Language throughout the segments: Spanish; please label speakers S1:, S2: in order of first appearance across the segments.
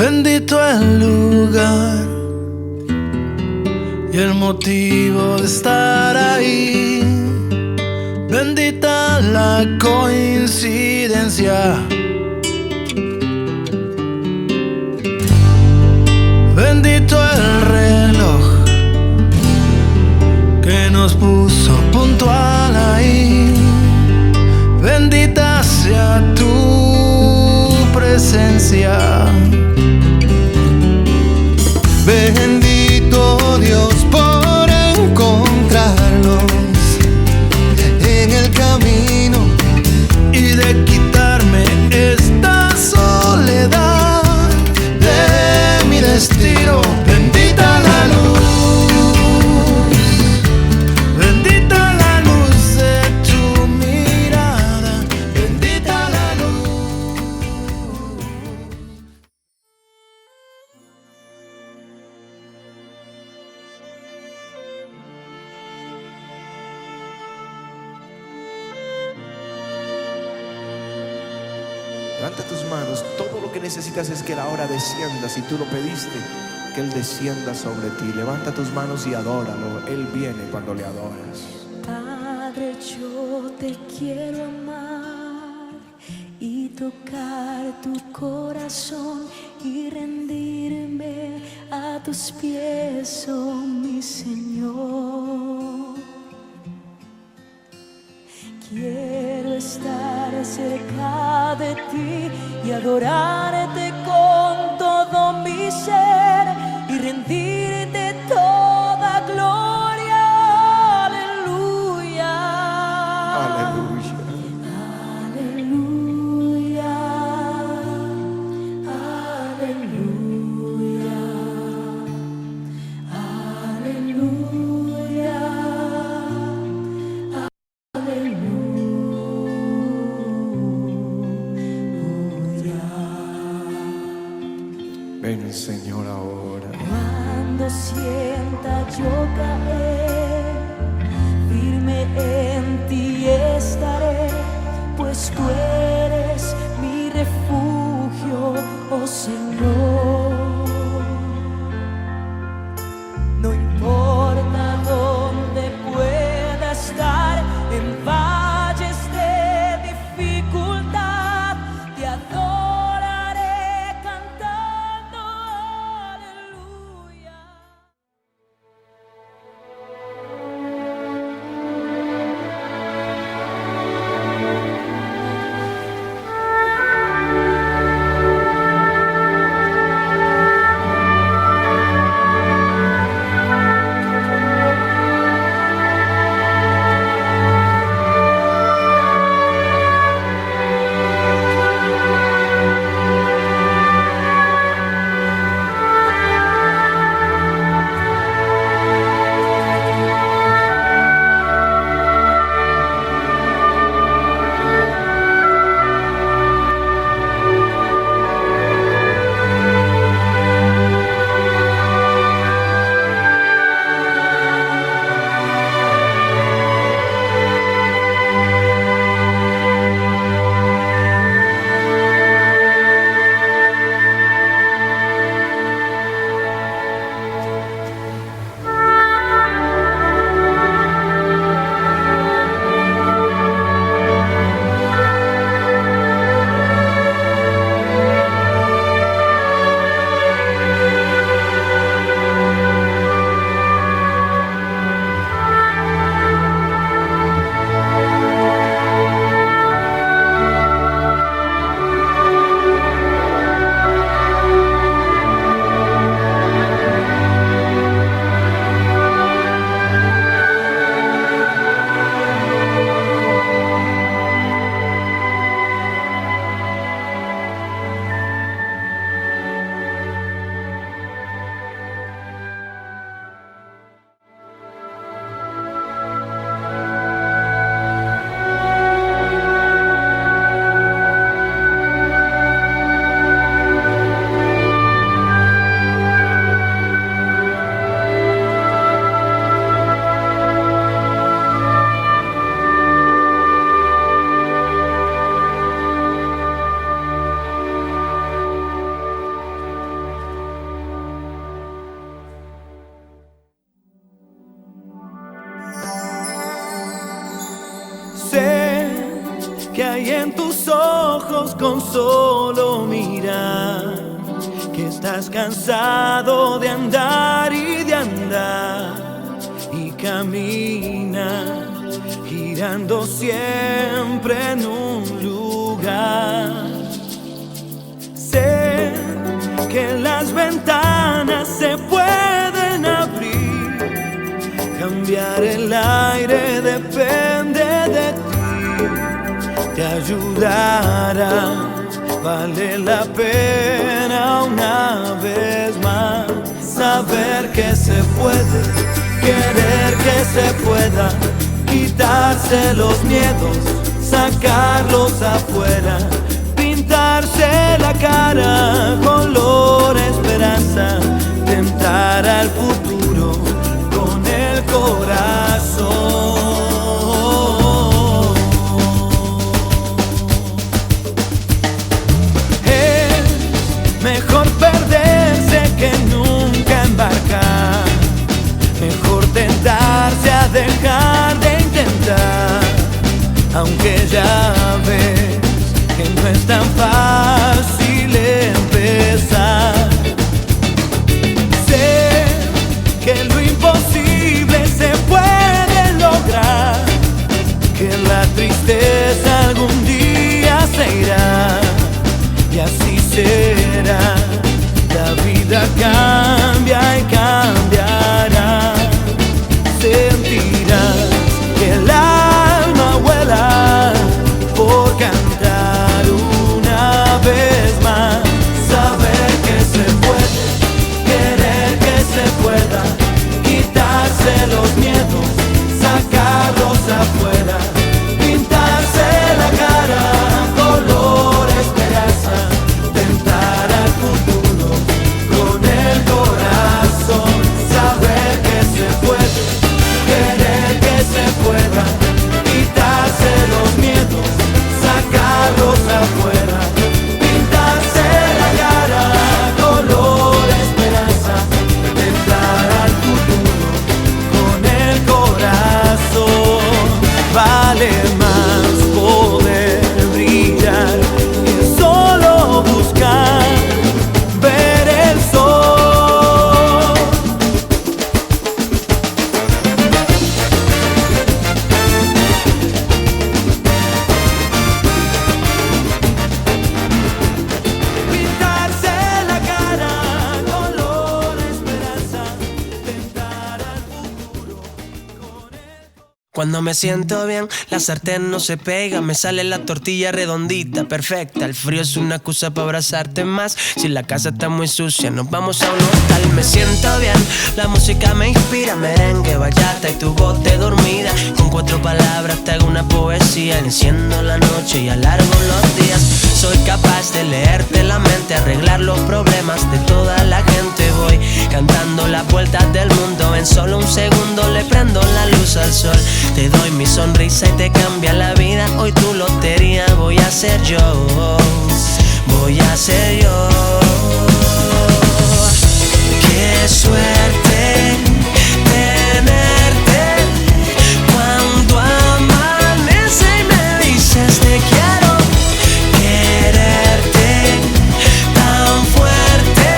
S1: Bendito el lugar y el motivo de estar ahí. Bendita la coincidencia. Bendito el reloj que nos puso puntual ahí. Bendita sea tu presencia.
S2: Bendito Dios por encontrarnos en el camino
S1: Y de quitarme esta soledad de mi destino. Bendita la luz, bendita la luz de tu mirada, bendita la luz.
S3: Levanta tus manos. Todo lo que necesitas es que la hora descienda. Si tú lo pediste, que Él descienda sobre ti. Levanta tus manos y adóralo. Él viene cuando le adoras.
S4: Padre, yo te quiero amar y tocar tu corazón y rendirme a tus pies, oh mi Señor. Quiero estar cerca de ti y adorarte con todo mi ser y rendirte toda gloria. Aleluya.
S3: Aleluya.
S4: Aleluya. Aleluya. Aleluya.
S3: Ven, Señor, ahora.
S4: Cuando sienta yo caer, firme en ti estaré, pues tú eres mi refugio, oh Señor. No importa dónde pueda estar, en valles de dificultad, te adoraré cantando aleluya.
S5: ojos con solo mirar que estás cansado de andar y de andar y camina girando siempre en un lugar. Sé que las ventanas se pueden abrir, cambiar el aire depende de ti, te ayudará. Vale la pena una vez más saber que se puede, querer que se pueda, quitarse los miedos, sacarlos afuera, pintarse la cara color esperanza, tentar al futuro con el corazón. Mejor perderse que nunca embarcar, mejor tentarse a dejar de intentar, aunque ya ves que no es tan fácil empezar. Sé que lo imposible se puede lograr, que la tristeza algún día se irá. Y así será, la vida cambia y cambiará. Sentirás que el alma vuela por cantar una vez más. Saber que se puede, querer que se pueda, quitarse los miedos, sacarlos afuera, pintarse la cara color esperanza, tentar al futuro con el corazón. Saber que se puede, querer que se pueda, quitarse los miedos, sacarlos afuera, pintarse la cara color esperanza, tentar al futuro con el corazón. Vale más poder brillar que solo buscar ver el sol. Pintarse la cara color esperanza, tentar al futuro con el...
S6: Cuando me siento bien, la sartén no se pega, me sale la tortilla redondita, perfecta. El frío es una excusa para abrazarte más. Si la casa está muy sucia, nos vamos a un hostal. Me siento bien, la música me inspira, merengue, bachata y tu voz de dormida. Con 4 palabras te hago una poesía, enciendo la noche y alargo los días. Soy capaz de leerte la mente, arreglar los problemas de toda la gente. Voy cantando las vueltas del mundo, en solo un segundo le prendo la luz al sol. Te doy mi sonrisa y te cambia la vida. Hoy tu lotería voy a ser yo, voy a ser yo. Qué suerte tenerte cuando amanece y me dices te quiero. Quererte tan fuerte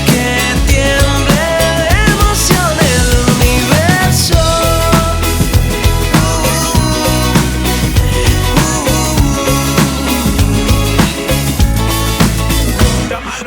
S6: que tiemble de emoción el universo.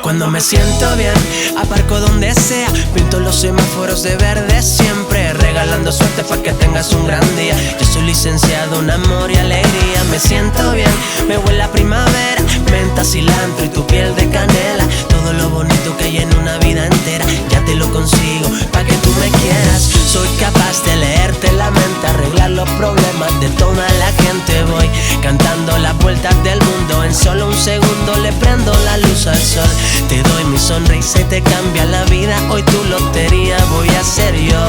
S6: Cuando me siento bien, aparco donde sea, pinto los semáforos de verde siempre, regalando suerte para que tengas un gran día. Yo soy licenciado en amor y alegría. Me siento bien, me huele a primavera, menta, cilantro y tu piel de canela. Todo lo bonito que hay en una vida entera, ya te lo consigo para que tú me quieras. Soy capaz de leerte la mente, arreglar los problemas de toda la gente. Voy cantando las vueltas del mundo, en solo un segundo le prendo la luz al sol. Te doy mi sonrisa y te cambia la vida. Hoy tu lotería voy a ser yo,